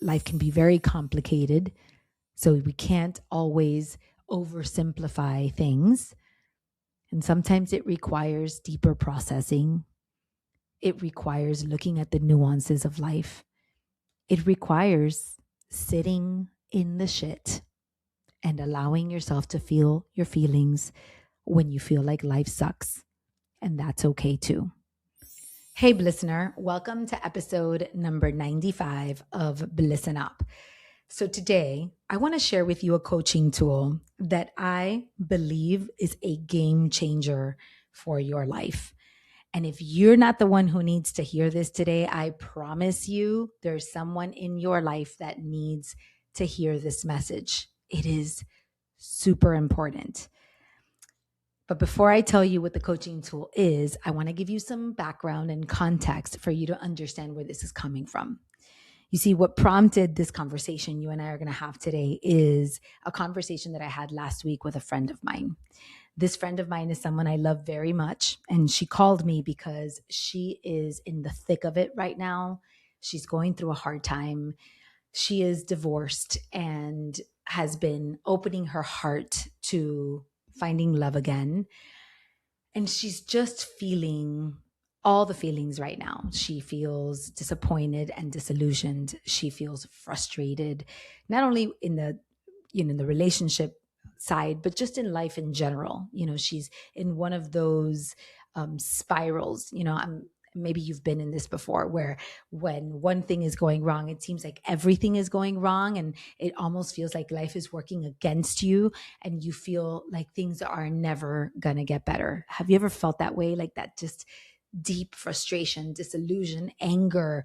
life can be very complicated. So we can't always oversimplify things. And sometimes it requires deeper processing. It requires looking at the nuances of life. It requires sitting in the shit and allowing yourself to feel your feelings when you feel like life sucks. And that's okay too. Hey, listener, welcome to episode number 95 of Listen Up. So today, I want to share with you a coaching tool that I believe is a game changer for your life. And if you're not the one who needs to hear this today, I promise you there's someone in your life that needs to hear this message. It is super important. But before I tell you what the coaching tool is, I want to give you some background and context for you to understand where this is coming from. You see, what prompted this conversation you and I are going to have today is a conversation that I had last week with a friend of mine. This friend of mine is someone I love very much, and she called me because she is in the thick of it right now. She's going through a hard time. She is divorced and has been opening her heart to finding love again. And she's just feeling all the feelings right now. She feels disappointed and disillusioned. She feels frustrated, not only in the relationship side, but just in life in general. She's in one of those spirals. Maybe you've been in this before, where when one thing is going wrong, it seems like everything is going wrong, and it almost feels like life is working against you, and you feel like things are never gonna get better. Have you ever felt that way? Like that just deep frustration, disillusion, anger,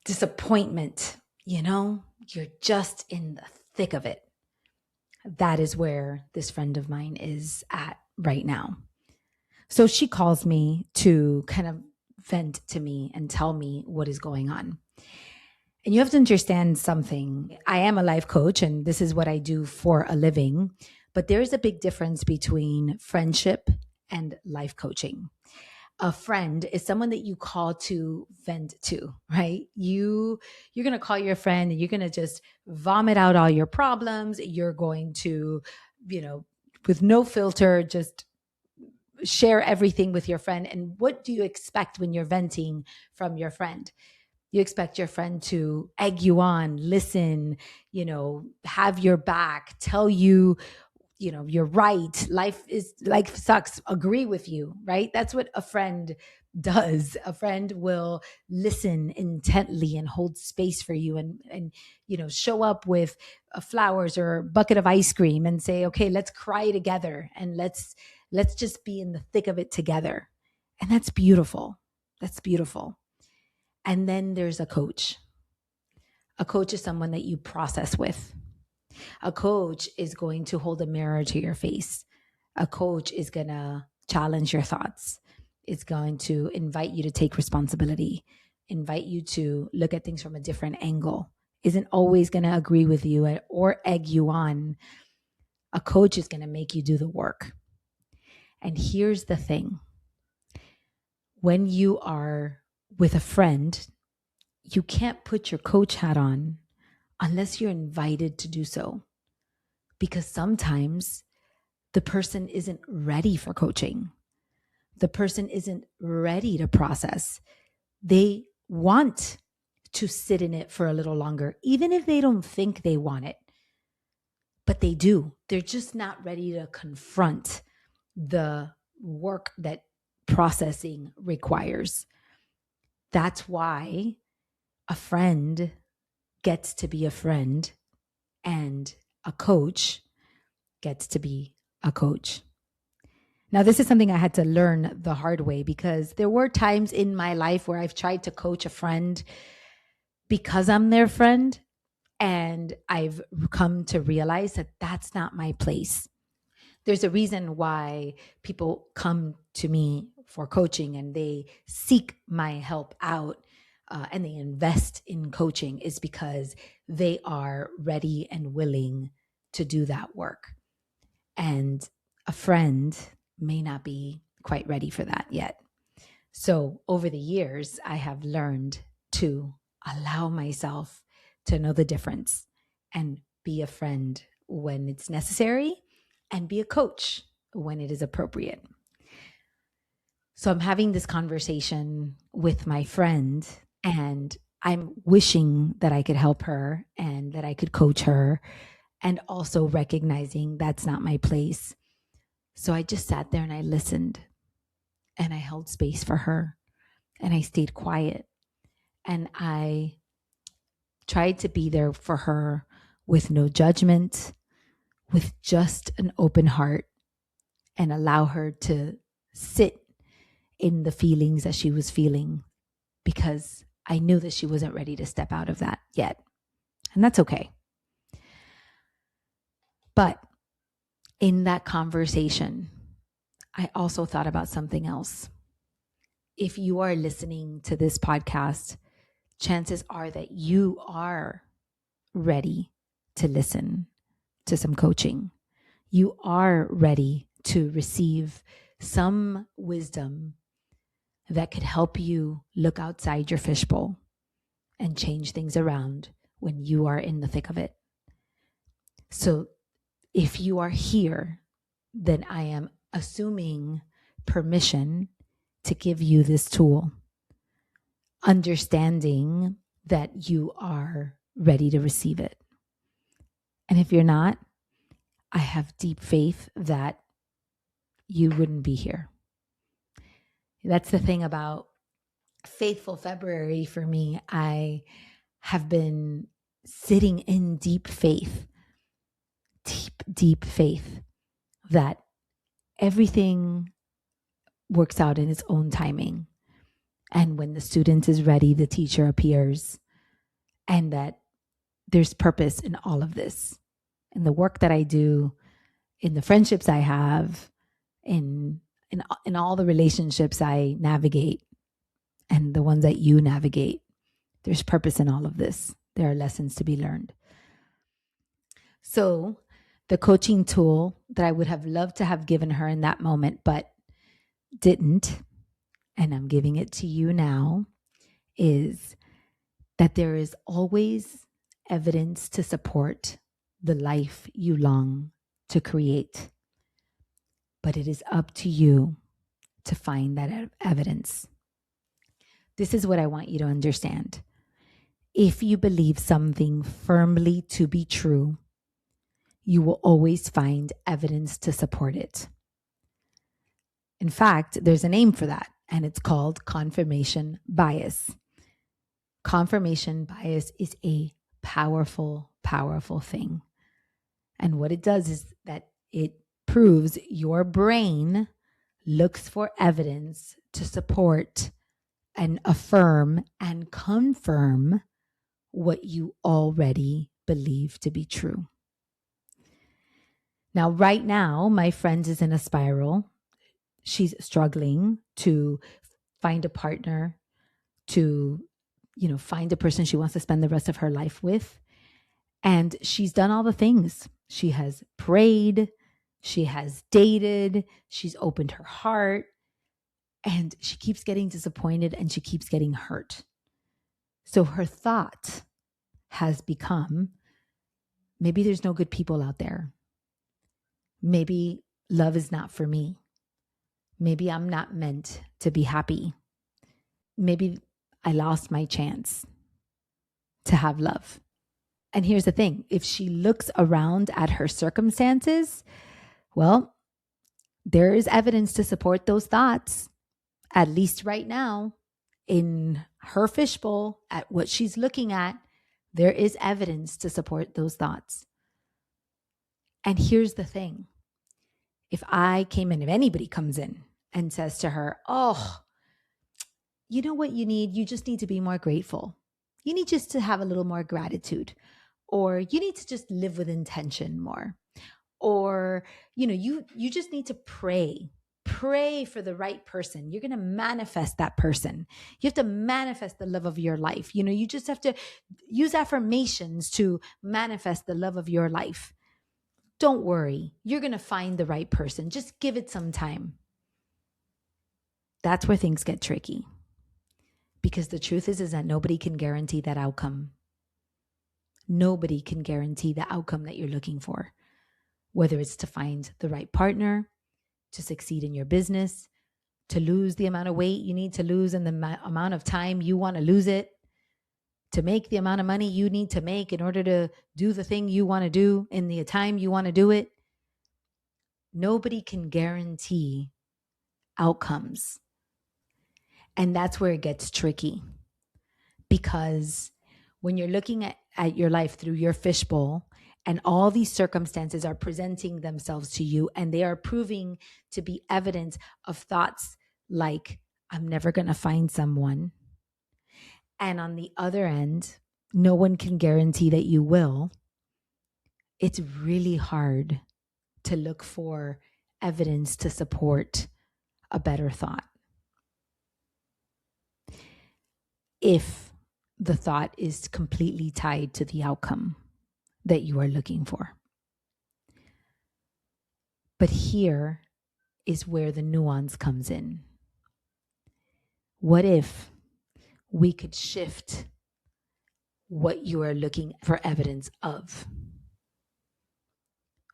disappointment, you're just in the thick of it. That is where this friend of mine is at right now. So she calls me to kind of vent to me and tell me what is going on. And you have to understand something. I am a life coach, and this is what I do for a living. But there is a big difference between friendship and life coaching. A friend is someone that you call to vent to, right? You're going to call your friend and you're going to just vomit out all your problems. You're going to, with no filter, just share everything with your friend. And what do you expect when you're venting from your friend? You expect your friend to egg you on, listen, have your back, tell you, you're right. Life sucks. Agree with you, right? That's what a friend does. A friend will listen intently and hold space for you and show up with flowers or a bucket of ice cream and say, okay, let's cry together and let's just be in the thick of it together. And that's beautiful. That's beautiful. And then there's a coach. A coach is someone that you process with. A coach is going to hold a mirror to your face. A coach is going to challenge your thoughts. It's going to invite you to take responsibility, invite you to look at things from a different angle, isn't always going to agree with you or egg you on. A coach is going to make you do the work. And here's the thing. When you are with a friend, you can't put your coach hat on unless you're invited to do so. Because sometimes the person isn't ready for coaching. The person isn't ready to process. They want to sit in it for a little longer, even if they don't think they want it. But they do. They're just not ready to confront the work that processing requires. That's why a friend gets to be a friend and a coach gets to be a coach. Now, this is something I had to learn the hard way, because there were times in my life where I've tried to coach a friend because I'm their friend, and I've come to realize that that's not my place. There's a reason why people come to me for coaching and they seek my help out and they invest in coaching, is because they are ready and willing to do that work. And a friend may not be quite ready for that yet. So over the years, I have learned to allow myself to know the difference and be a friend when it's necessary and be a coach when it is appropriate. So I'm having this conversation with my friend, and I'm wishing that I could help her and that I could coach her, and also recognizing that's not my place. So I just sat there and I listened and I held space for her and I stayed quiet and I tried to be there for her with no judgment, with just an open heart, and allow her to sit in the feelings that she was feeling, because I knew that she wasn't ready to step out of that yet. And that's okay. But in that conversation, I also thought about something else. If you are listening to this podcast, chances are that you are ready to listen to some coaching. You are ready to receive some wisdom that could help you look outside your fishbowl and change things around when you are in the thick of it. So if you are here, then I am assuming permission to give you this tool, understanding that you are ready to receive it. And if you're not, I have deep faith that you wouldn't be here. That's the thing about Faithful February for me. I have been sitting in deep faith that everything works out in its own timing. And when the student is ready, the teacher appears, and that there's purpose in all of this, in the work that I do, in the friendships I have, in all the relationships I navigate, and the ones that you navigate. There's purpose in all of this. There are lessons to be learned. So the coaching tool that I would have loved to have given her in that moment, but didn't, and I'm giving it to you now, is that there is always evidence to support the life you long to create. But it is up to you to find that evidence. This is what I want you to understand. If you believe something firmly to be true, you will always find evidence to support it. In fact, there's a name for that, and it's called confirmation bias. Confirmation bias is a powerful, powerful thing. And what it does is that it proves your brain looks for evidence to support and affirm and confirm what you already believe to be true. Now, right now, my friend is in a spiral. She's struggling to find a partner, to, find a person she wants to spend the rest of her life with. And she's done all the things. She has prayed, she has dated, she's opened her heart, and she keeps getting disappointed and she keeps getting hurt. So her thought has become, maybe there's no good people out there. Maybe love is not for me. Maybe I'm not meant to be happy. Maybe I lost my chance to have love. And here's the thing, if she looks around at her circumstances, well, there is evidence to support those thoughts, at least right now. In her fishbowl, at what she's looking at, there is evidence to support those thoughts. And here's the thing. If anybody comes in and says to her, oh, you know what you need? You just need to be more grateful. You need just to have a little more gratitude. Or you need to just live with intention more. Or, you just need to pray. Pray for the right person. You're going to manifest that person. You have to manifest the love of your life. You just have to use affirmations to manifest the love of your life. Don't worry. You're going to find the right person. Just give it some time. That's where things get tricky. Because the truth is that nobody can guarantee that outcome. Nobody can guarantee the outcome that you're looking for, whether it's to find the right partner, to succeed in your business, to lose the amount of weight you need to lose in the amount of time you want to lose it, to make the amount of money you need to make in order to do the thing you want to do in the time you want to do it. Nobody can guarantee outcomes. And that's where it gets tricky, because when you're looking at your life through your fishbowl and all these circumstances are presenting themselves to you and they are proving to be evidence of thoughts like, I'm never going to find someone. And on the other end, no one can guarantee that you will. It's really hard to look for evidence to support a better thought. If the thought is completely tied to the outcome that you are looking for. But here is where the nuance comes in. What if we could shift what you are looking for evidence of?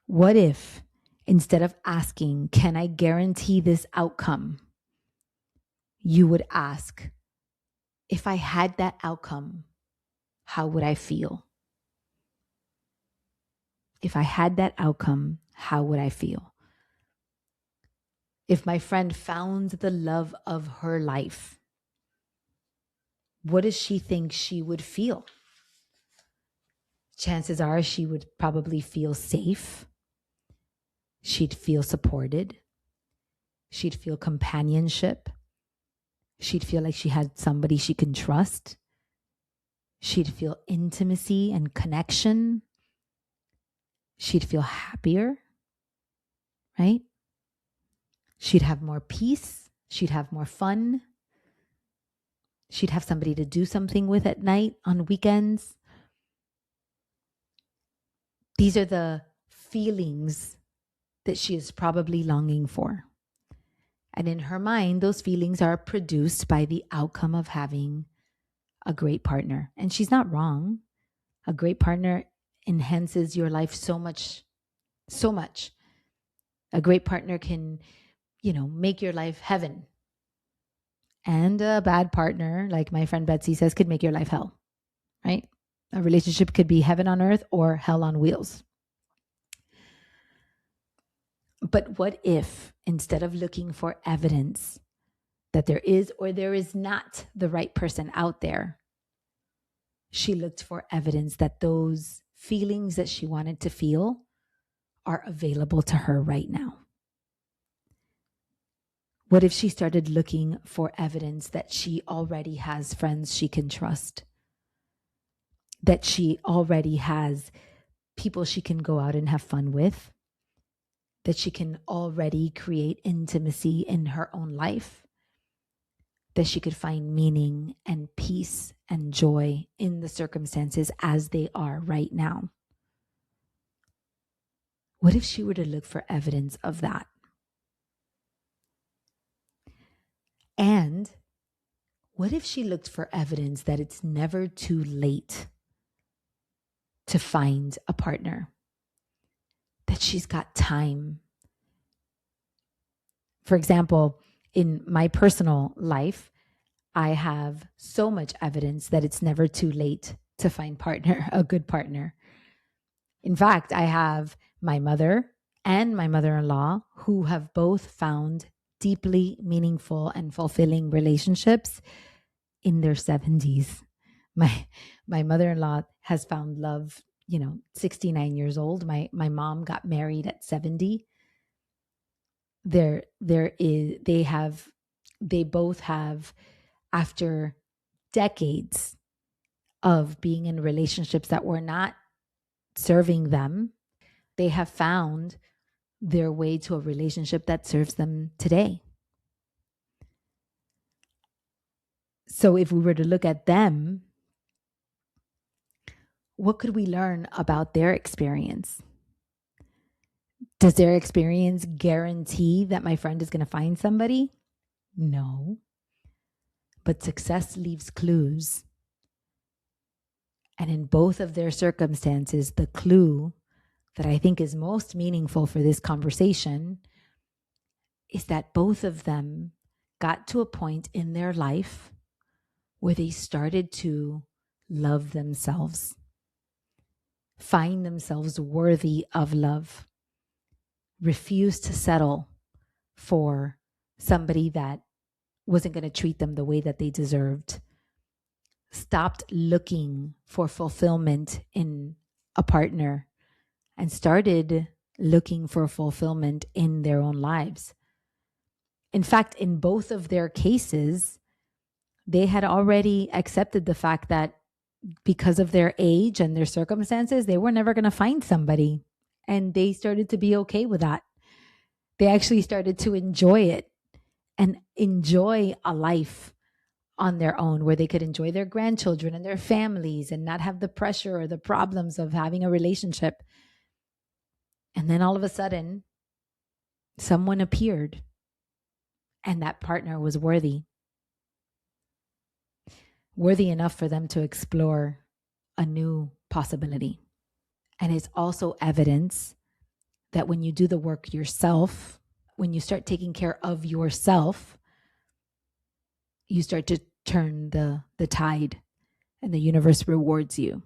What if instead of asking, can I guarantee this outcome, you would ask, if I had that outcome, how would I feel? If I had that outcome, how would I feel? If my friend found the love of her life, what does she think she would feel? Chances are she would probably feel safe. She'd feel supported. She'd feel companionship. She'd feel like she had somebody she can trust. She'd feel intimacy and connection. She'd feel happier, right? She'd have more peace. She'd have more fun. She'd have somebody to do something with at night, on weekends. These are the feelings that she is probably longing for. And in her mind, those feelings are produced by the outcome of having a great partner. And she's not wrong. A great partner enhances your life so much, so much. A great partner can, make your life heaven. And a bad partner, like my friend Betsy says, could make your life hell, right? A relationship could be heaven on earth or hell on wheels. But what if, instead of looking for evidence that there is or there is not the right person out there, she looked for evidence that those feelings that she wanted to feel are available to her right now? What if she started looking for evidence that she already has friends she can trust? That she already has people she can go out and have fun with? That she can already create intimacy in her own life? That she could find meaning and peace and joy in the circumstances as they are right now? What if she were to look for evidence of that? And what if she looked for evidence that it's never too late to find a partner? That she's got time. For example, in my personal life, I have so much evidence that it's never too late to find a good partner. In fact, I have my mother and my mother-in-law who have both found deeply meaningful and fulfilling relationships in their 70s. My mother-in-law has found love, 69 years old. My mom got married at 70. They both have, after decades of being in relationships that were not serving them, they have found their way to a relationship that serves them today. So if we were to look at them, what could we learn about their experience? Does their experience guarantee that my friend is going to find somebody? No. But success leaves clues. And in both of their circumstances, the clue that I think is most meaningful for this conversation is that both of them got to a point in their life where they started to love themselves, find themselves worthy of love, refuse to settle for somebody that wasn't going to treat them the way that they deserved, stopped looking for fulfillment in a partner and started looking for fulfillment in their own lives. In fact, in both of their cases, they had already accepted the fact that because of their age and their circumstances, they were never going to find somebody. And they started to be okay with that. They actually started to enjoy it and enjoy a life on their own where they could enjoy their grandchildren and their families and not have the pressure or the problems of having a relationship. And then all of a sudden, someone appeared and that partner was worthy enough for them to explore a new possibility. And it's also evidence that when you do the work yourself, when you start taking care of yourself, you start to turn the tide and the universe rewards you.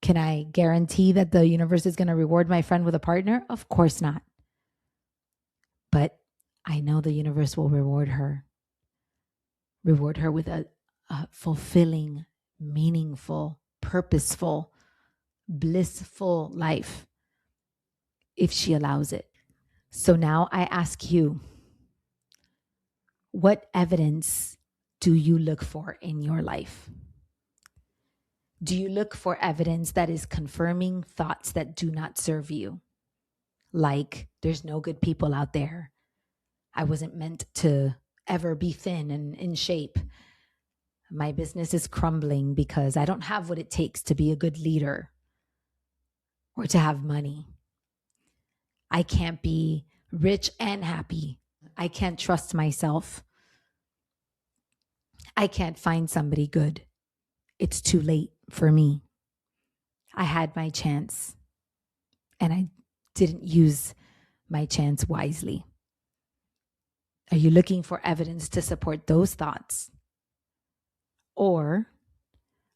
Can I guarantee that the universe is going to reward my friend with a partner? Of course not. But I know the universe will reward her with a fulfilling, meaningful, purposeful, blissful life if she allows it. So now I ask you, what evidence do you look for in your life? Do you look for evidence that is confirming thoughts that do not serve you? Like, there's no good people out there. I wasn't meant to ever be thin and in shape. My business is crumbling because I don't have what it takes to be a good leader or to have money. I can't be rich and happy. I can't trust myself. I can't find somebody good. It's too late for me. I had my chance and I didn't use my chance wisely. Are you looking for evidence to support those thoughts? Or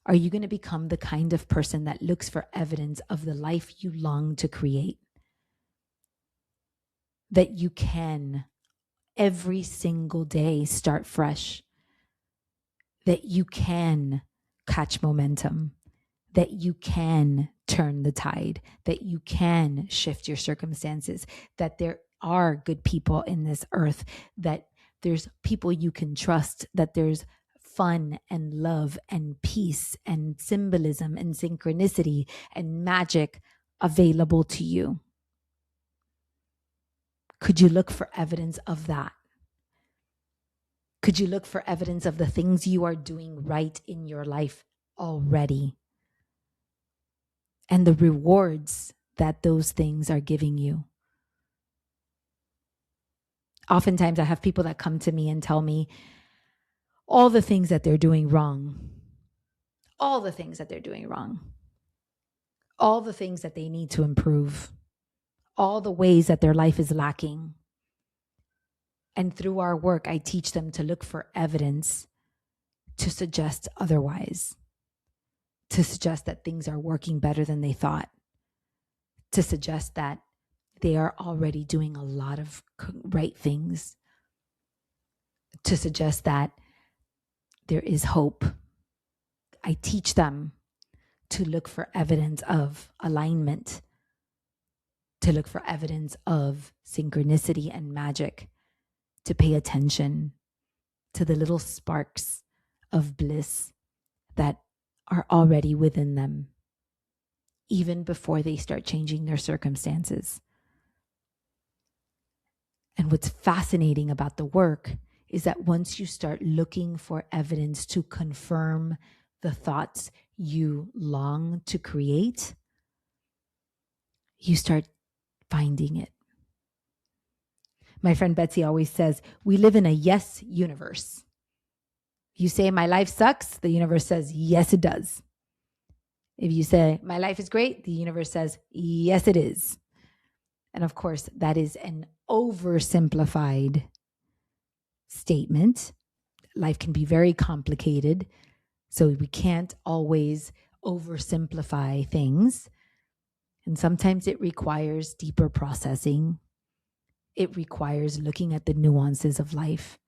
are you going to become the kind of person that looks for evidence of the life you long to create? That you can every single day start fresh. That you can catch momentum. That you can turn the tide. That you can shift your circumstances. That there are good people in this earth. That there's people you can trust. That there's fun and love and peace and symbolism and synchronicity and magic available to you. Could you look for evidence of that? Could you look for evidence of the things you are doing right in your life already? And the rewards that those things are giving you. Oftentimes I have people that come to me and tell me all the things that they're doing wrong. All the things that they're doing wrong. All the things that they need to improve. All the ways that their life is lacking. And through our work, I teach them to look for evidence to suggest otherwise, to suggest that things are working better than they thought, to suggest that they are already doing a lot of right things, to suggest that there is hope. I teach them to look for evidence of alignment, to look for evidence of synchronicity and magic, to pay attention to the little sparks of bliss that are already within them, even before they start changing their circumstances. And what's fascinating about the work is that once you start looking for evidence to confirm the thoughts you long to create, you start finding it. My friend Betsy always says, we live in a yes universe. You say my life sucks, the universe says, yes, it does. If you say my life is great, the universe says, yes, it is. And of course, that is an oversimplified statement. Life can be very complicated, so we can't always oversimplify things. And sometimes it requires deeper processing. It requires looking at the nuances of life.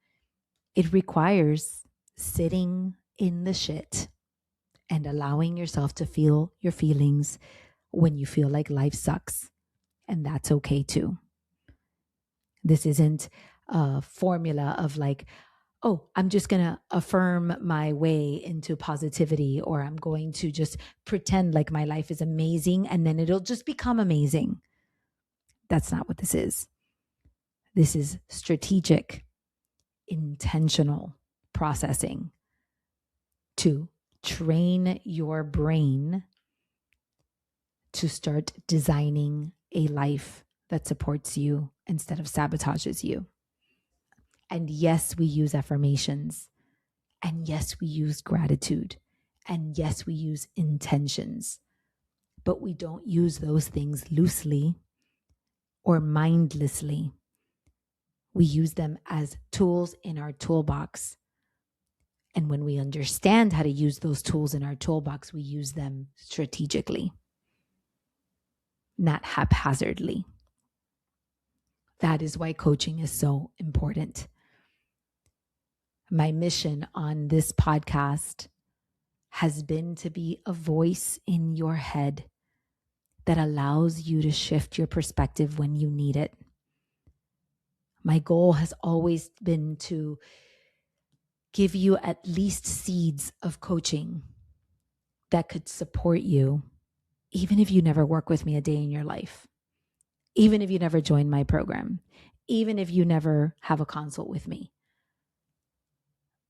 It requires sitting in the shit and allowing yourself to feel your feelings when you feel like life sucks. And that's okay too. This isn't a formula of like, oh, I'm just going to affirm my way into positivity, or I'm going to just pretend like my life is amazing and then it'll just become amazing. That's not what this is. This is strategic, intentional processing to train your brain to start designing a life that supports you instead of sabotages you. And yes, we use affirmations. And yes, we use gratitude. And yes, we use intentions. But we don't use those things loosely or mindlessly. We use them as tools in our toolbox. And when we understand how to use those tools in our toolbox, we use them strategically, not haphazardly. That is why coaching is so important. My mission on this podcast has been to be a voice in your head that allows you to shift your perspective when you need it. My goal has always been to give you at least seeds of coaching that could support you, even if you never work with me a day in your life, even if you never join my program, even if you never have a consult with me,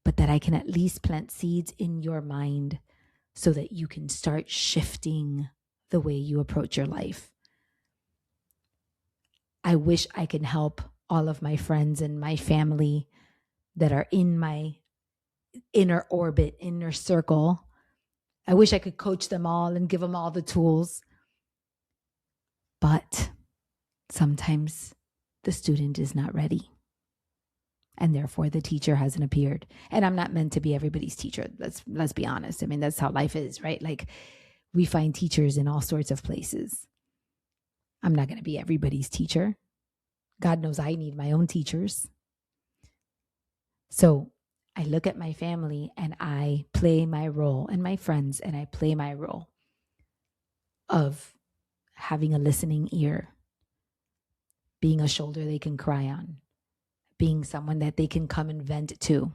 but that I can at least plant seeds in your mind so that you can start shifting the way you approach your life. I wish I can help all of my friends and my family that are in my inner orbit, inner circle. I wish I could coach them all and give them all the tools. But sometimes the student is not ready. And therefore the teacher hasn't appeared. And I'm not meant to be everybody's teacher. Let's be honest. I mean, that's how life is, right? Like we find teachers in all sorts of places. I'm not going to be everybody's teacher. God knows I need my own teachers. So I look at my family and I play my role, and my friends, and I play my role of having a listening ear, being a shoulder they can cry on, being someone that they can come and vent to.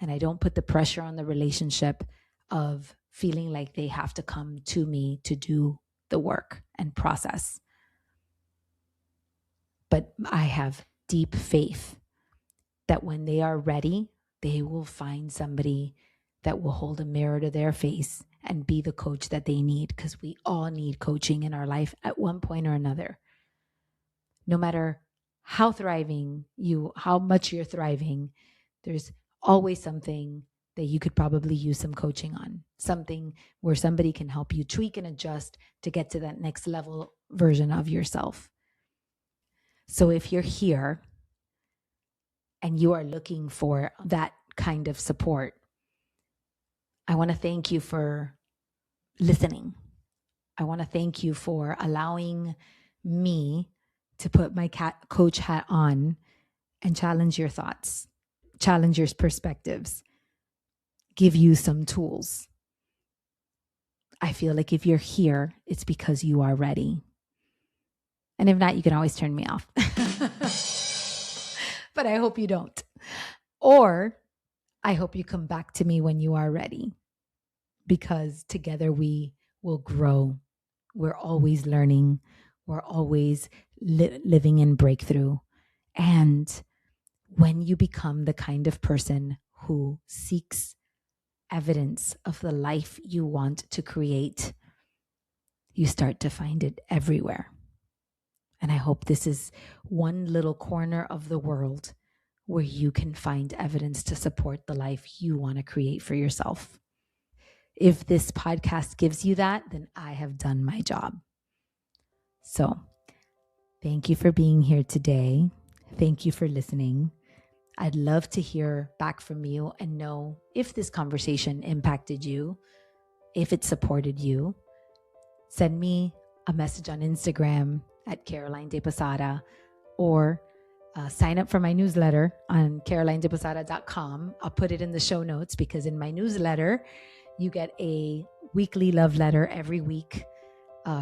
And I don't put the pressure on the relationship of feeling like they have to come to me to do the work and process. But I have deep faith that when they are ready, they will find somebody that will hold a mirror to their face and be the coach that they need, because we all need coaching in our life at one point or another. No matter how much you're thriving, there's always something that you could probably use some coaching on, something where somebody can help you tweak and adjust to get to that next level version of yourself. So if you're here and you are looking for that kind of support, I want to thank you for listening. I want to thank you for allowing me to put my coach hat on and challenge your thoughts, challenge your perspectives, give you some tools. I feel like if you're here, it's because you are ready. And if not, you can always turn me off. But I hope you don't. Or I hope you come back to me when you are ready, because together we will grow. We're always learning. We're always living in breakthrough. And when you become the kind of person who seeks evidence of the life you want to create, you start to find it everywhere. And I hope this is one little corner of the world where you can find evidence to support the life you want to create for yourself. If this podcast gives you that, then I have done my job. So, thank you for being here today. Thank you for listening. I'd love to hear back from you and know if this conversation impacted you, if it supported you. Send me a message on Instagram at Caroline De Posada, or sign up for my newsletter on carolinedeposada.com. I'll put it in the show notes, because in my newsletter, you get a weekly love letter every week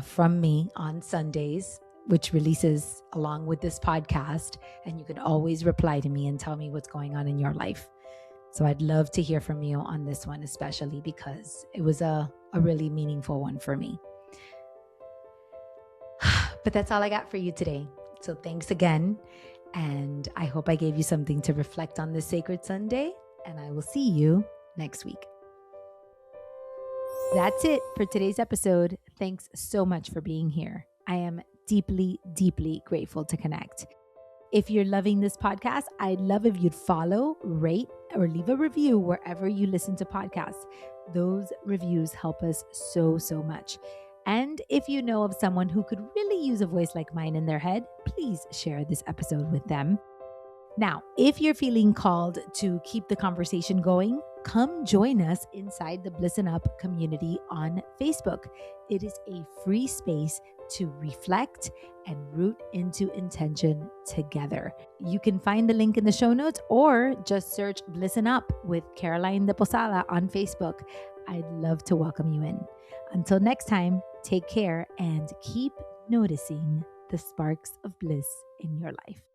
from me on Sundays, which releases along with this podcast. And you can always reply to me and tell me what's going on in your life. So I'd love to hear from you on this one, especially because it was a really meaningful one for me. But that's all I got for you today. So thanks again. And I hope I gave you something to reflect on this sacred Sunday. And I will see you next week. That's it for today's episode. Thanks so much for being here. I am deeply, deeply grateful to connect. If you're loving this podcast, I'd love if you'd follow, rate, or leave a review wherever you listen to podcasts. Those reviews help us so, so much. And if you know of someone who could really use a voice like mine in their head, please share this episode with them. Now, if you're feeling called to keep the conversation going, come join us inside the Bliss and Up community on Facebook. It is a free space to reflect and root into intention together. You can find the link in the show notes, or just search Bliss and Up with Caroline De Posada on Facebook. I'd love to welcome you in. Until next time, take care and keep noticing the sparks of bliss in your life.